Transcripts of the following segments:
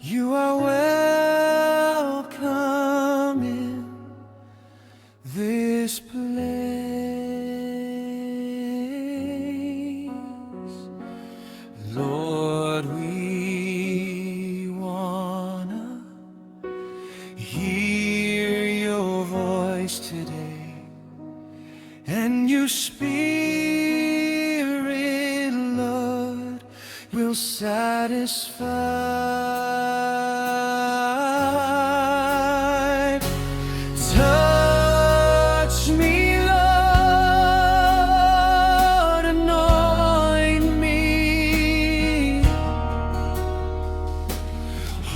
You are welcome in this place. Lord, we wanna hear your voice today, and your Spirit, Lord, will satisfy. Touch me, Lord, anoint me.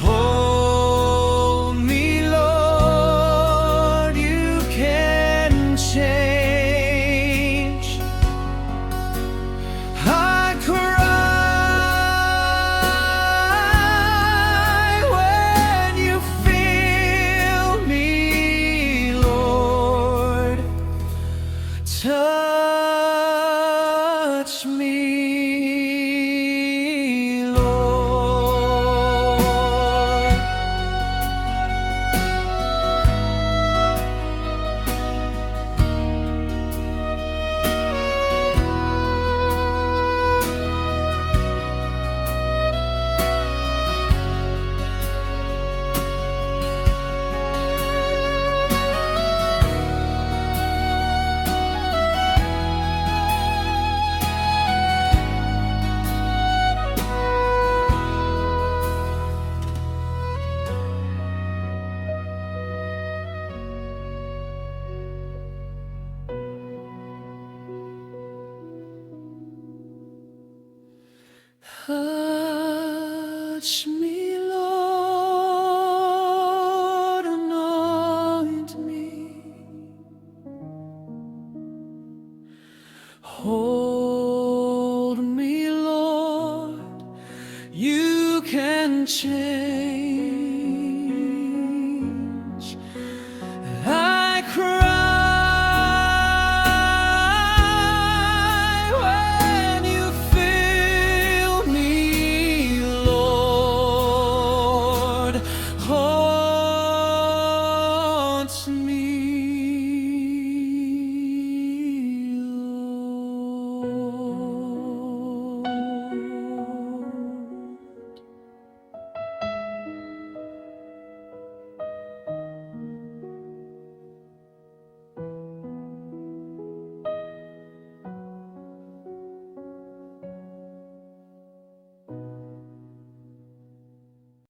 Hold me, Lord, you can change. I cry when you feel me, Lord. Touch me, Lord. Touch me, Lord, anoint me. Hold me, Lord, you can change.